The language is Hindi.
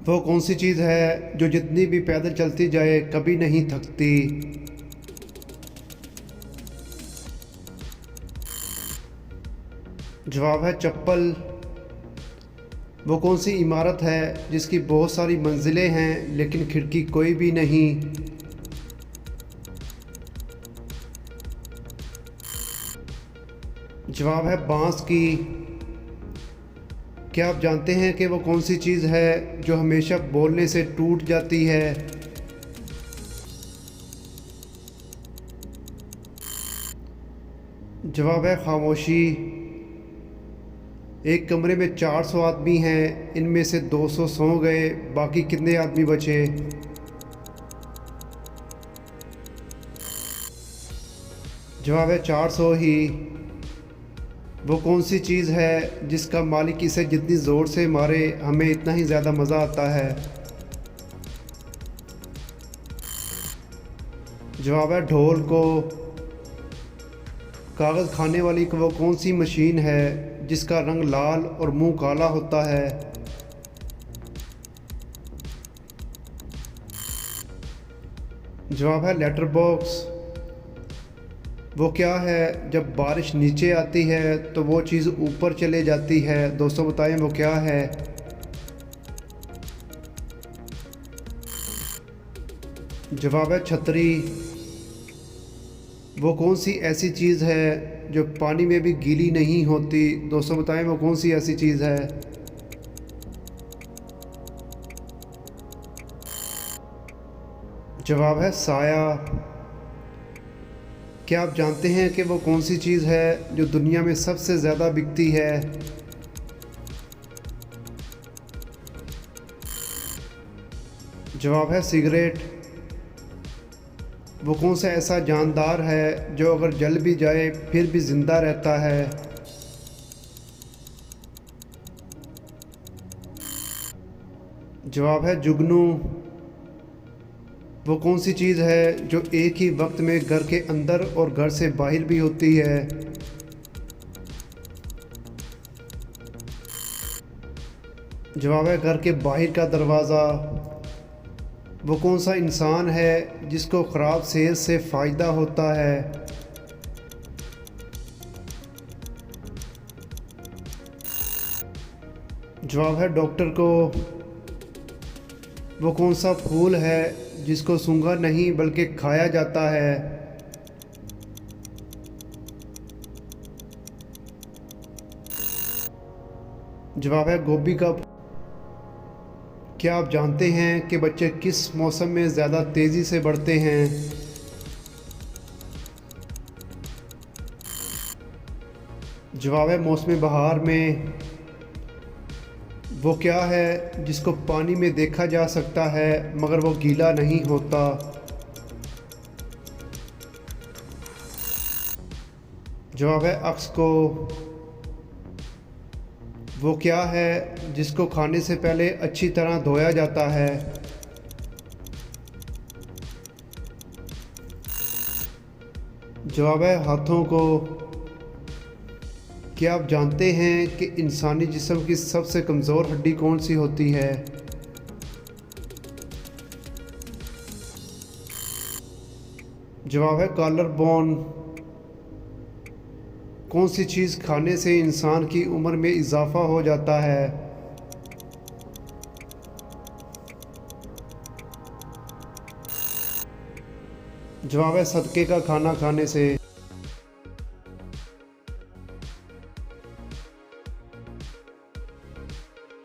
वो कौन सी चीज़ है जो जितनी भी पैदल चलती जाए कभी नहीं थकती? जवाब है चप्पल। वो कौन सी इमारत है जिसकी बहुत सारी मंजिलें हैं लेकिन खिड़की कोई भी नहीं? जवाब है बांस की। क्या आप जानते हैं कि वो कौन सी चीज़ है जो हमेशा बोलने से टूट जाती है? जवाब है खामोशी। एक कमरे में 400 आदमी हैं, इनमें से 200 सो गए, बाकी कितने आदमी बचे? जवाब है 400 ही। वो कौन सी चीज़ है जिसका मालिक इसे जितनी ज़ोर से मारे हमें इतना ही ज़्यादा मज़ा आता है? जवाब है ढोल को। कागज़ खाने वाली वो कौन सी मशीन है जिसका रंग लाल और मुंह काला होता है? जवाब है लेटर बॉक्स। वो क्या है जब बारिश नीचे आती है तो वो चीज़ ऊपर चले जाती है? दोस्तों बताएं वो क्या है? जवाब है छतरी। वो कौन सी ऐसी चीज़ है जो पानी में भी गीली नहीं होती? दोस्तों बताएं वो कौन सी ऐसी चीज़ है? जवाब है साया। क्या आप जानते हैं कि वो कौन सी चीज़ है जो दुनिया में सबसे ज़्यादा बिकती है? जवाब है सिगरेट। वो कौन सा ऐसा जानदार है जो अगर जल भी जाए फिर भी ज़िंदा रहता है? जवाब है जुगनू। वो कौन सी चीज़ है जो एक ही वक्त में घर के अंदर और घर से बाहर भी होती है? जवाब है घर के बाहर का दरवाज़ा। वो कौन सा इंसान है जिसको ख़राब सेहत से फ़ायदा होता है? जवाब है डॉक्टर को। वो कौन सा फूल है जिसको सूंघा नहीं बल्कि खाया जाता है? जवाब है गोभी का। क्या आप जानते हैं कि बच्चे किस मौसम में ज़्यादा तेज़ी से बढ़ते हैं? जवाब है मौसम बहार में। वो क्या है जिसको पानी में देखा जा सकता है मगर वो गीला नहीं होता? जवाब है अक्स को। वो क्या है जिसको खाने से पहले अच्छी तरह धोया जाता है? जवाब है हाथों को। क्या आप जानते हैं कि इंसानी जिस्म की सबसे कमज़ोर हड्डी कौन सी होती है? जवाब है कॉलर बोन। कौन सी चीज़ खाने से इंसान की उम्र में इजाफा हो जाता है? जवाब है सदके का खाना खाने से।